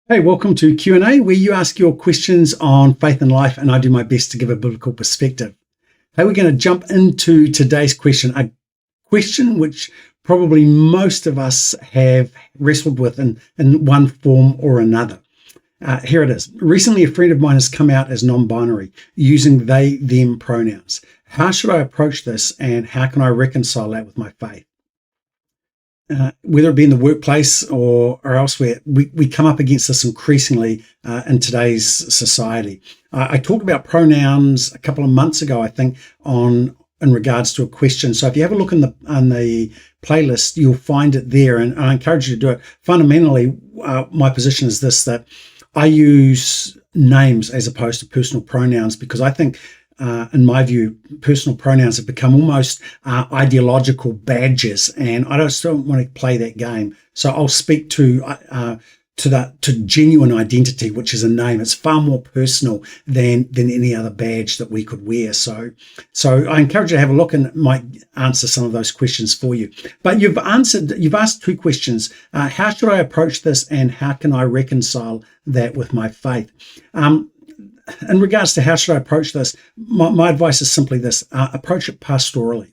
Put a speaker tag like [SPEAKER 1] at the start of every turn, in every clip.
[SPEAKER 1] Hey, welcome to Q&A, where you ask your questions on faith and life, and I do my best to give a biblical perspective. Hey, we're going to jump into today's question, a question which probably most of us have wrestled with in one form or another. Here it is. Recently, a friend of mine has come out as non-binary, using they, them pronouns. How should I approach this, and how can I reconcile that with my faith? Whether it be in the workplace or elsewhere, we come up against this increasingly in today's society. I talked about pronouns a couple of months ago, I think, in regards to a question. So if you have a look in the playlist, you'll find it there, and I encourage you to do it. Fundamentally, my position is this: that I use names as opposed to personal pronouns, because I think, in my view, personal pronouns have become almost ideological badges, and I just don't want to play that game. So I'll speak to genuine identity, which is a name. It's far more personal than any other badge that we could wear. So I encourage you to have a look, and it might answer some of those questions for you. But you've asked two questions. How should I approach this, and how can I reconcile that with my faith? In regards to how should I approach this, my advice is simply this: approach it pastorally.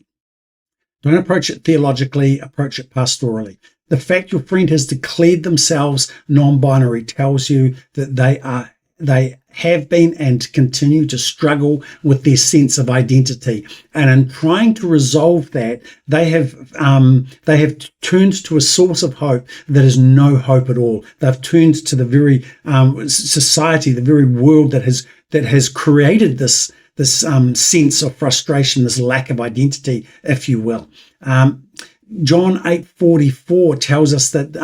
[SPEAKER 1] Don't approach it theologically, approach it pastorally. The fact your friend has declared themselves non-binary tells you that they have been and continue to struggle with their sense of identity. And in trying to resolve that, they have turned to a source of hope that is no hope at all. They've turned to the very society, the very world that has created this sense of frustration, this lack of identity, if you will. John 8:44 tells us that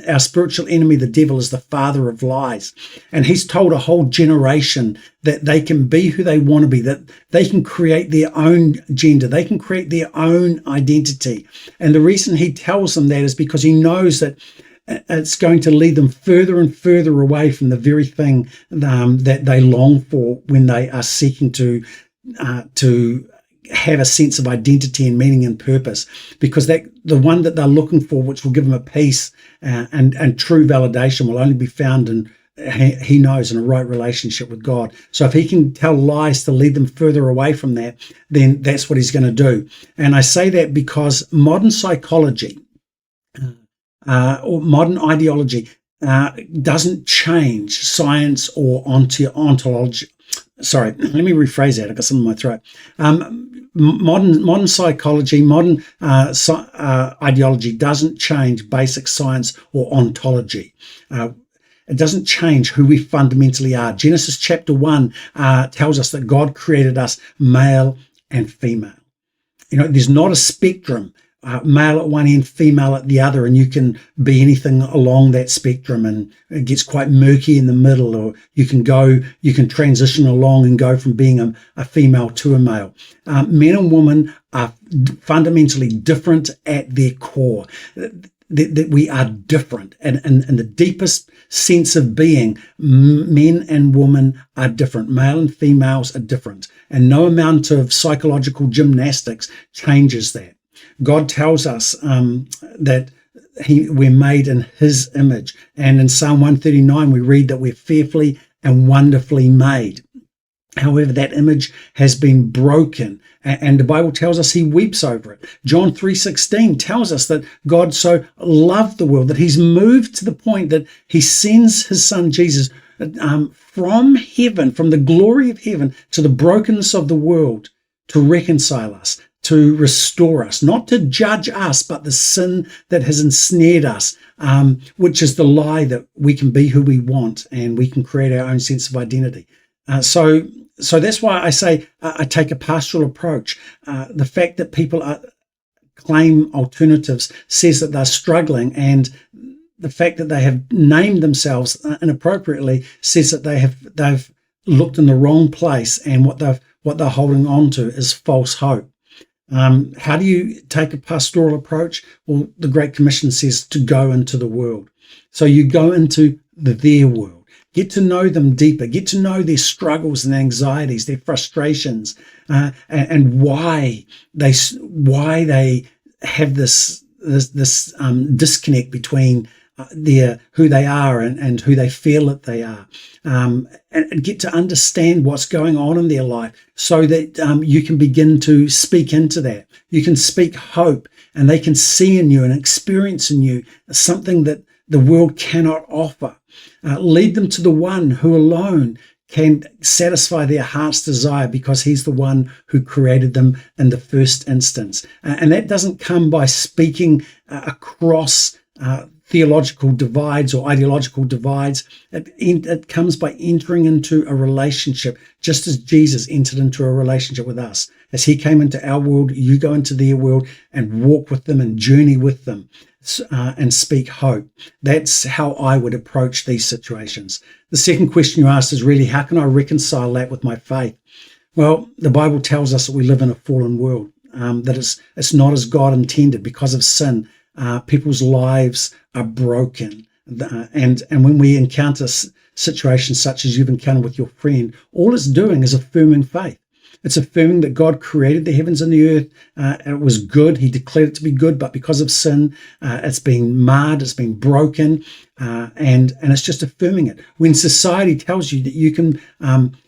[SPEAKER 1] our spiritual enemy, the devil, is the father of lies. And he's told a whole generation that they can be who they want to be, that they can create their own gender, they can create their own identity. And the reason he tells them that is because he knows that it's going to lead them further and further away from the very thing that they long for when they are seeking to have a sense of identity and meaning and purpose, because that the one that they're looking for, which will give them a peace and true validation, will only be found in, he knows, in a right relationship with God. So if he can tell lies to lead them further away from that, then that's what he's going to do. And I say that because modern psychology or modern ideology doesn't change science or ontology. Sorry, let me rephrase that. I got something in my throat. Modern psychology, modern ideology doesn't change basic science or ontology. It doesn't change who we fundamentally are. Genesis chapter 1 tells us that God created us male and female. There's not a spectrum. Male at one end, female at the other, and you can be anything along that spectrum, and it gets quite murky in the middle, or you can transition along and go from being a female to a male. Men and women are fundamentally different at their core. That we are different, and in the deepest sense of being, men and women are different. Male and females are different, and no amount of psychological gymnastics changes that. God tells us that we're made in his image. And in Psalm 139, we read that we're fearfully and wonderfully made. However, that image has been broken, and the Bible tells us he weeps over it. John 3:16 tells us that God so loved the world that he's moved to the point that he sends his son Jesus from heaven, from the glory of heaven, to the brokenness of the world, to reconcile us, to restore us, not to judge us, but the sin that has ensnared us, which is the lie that we can be who we want and we can create our own sense of identity. So that's why I say I take a pastoral approach. The fact that people claim alternatives says that they're struggling, and the fact that they have named themselves inappropriately says that they've looked in the wrong place, and what they're holding on to is false hope. How do you take a pastoral approach? Well, the Great Commission says to go into the world. So you go into their world. Get to know them deeper. Get to know their struggles and anxieties, their frustrations, and why they have this disconnect between who they are and who they feel that they are, and get to understand what's going on in their life, so that you can begin to speak into that. You can speak hope, and they can see in you and experience in you something that the world cannot offer. Lead them to the one who alone can satisfy their heart's desire, because he's the one who created them in the first instance. And that doesn't come by speaking across theological divides or ideological divides. It comes by entering into a relationship, just as Jesus entered into a relationship with us. As he came into our world, you go into their world and walk with them and journey with them, and speak hope. That's how I would approach these situations. The second question you asked is really, how can I reconcile that with my faith? Well, the Bible tells us that we live in a fallen world, that it's not as God intended. Because of sin, people's lives are broken. And when we encounter situations such as you've encountered with your friend, all it's doing is affirming faith. It's affirming that God created the heavens and the earth. And it was good. He declared it to be good, but because of sin, it's been marred, it's been broken, and it's just affirming it. When society tells you that you can,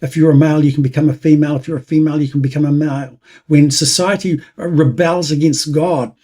[SPEAKER 1] if you're a male, you can become a female. If you're a female, you can become a male. When society rebels against God,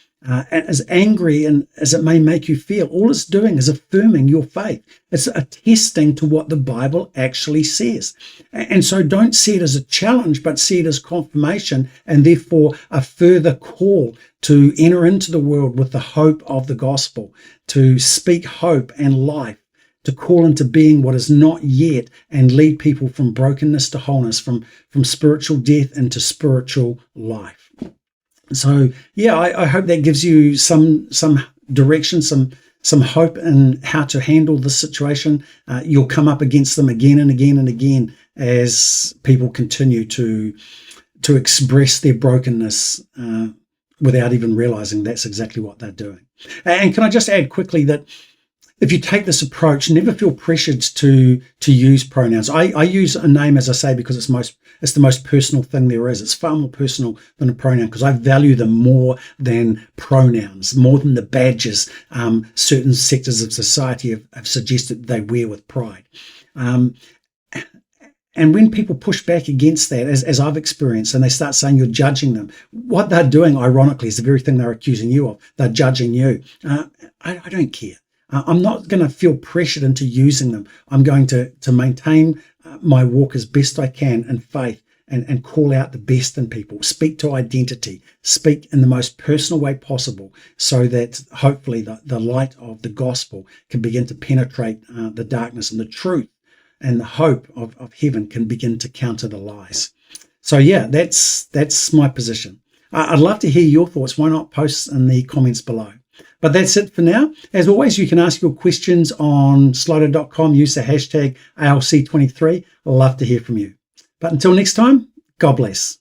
[SPEAKER 1] as angry and as it may make you feel, all it's doing is affirming your faith. It's attesting to what the Bible actually says. And so don't see it as a challenge, but see it as confirmation, and therefore a further call to enter into the world with the hope of the gospel, to speak hope and life, to call into being what is not yet, and lead people from brokenness to wholeness, from spiritual death into spiritual life. So, yeah, I hope that gives you some direction, some hope in how to handle this situation. You'll come up against them again and again and again as people continue to express their brokenness without even realizing that's exactly what they're doing. And can I just add quickly that if you take this approach, never feel pressured to use pronouns. I use a name, as I say, because it's the most personal thing there is. It's far more personal than a pronoun, because I value them more than pronouns, more than the badges certain sectors of society have suggested they wear with pride. And when people push back against that, as I've experienced, and they start saying you're judging them, what they're doing, ironically, is the very thing they're accusing you of. They're judging you. I don't care. I'm not going to feel pressured into using them. I'm going to maintain my walk as best I can in faith, and call out the best in people. Speak to identity. Speak in the most personal way possible, so that hopefully the light of the gospel can begin to penetrate the darkness, and the truth and the hope of heaven can begin to counter the lies. So yeah, that's my position. I'd love to hear your thoughts. Why not post in the comments below? But that's it for now. As always, you can ask your questions on slido.com. Use the hashtag ALC23. I'd love to hear from you. But until next time, God bless.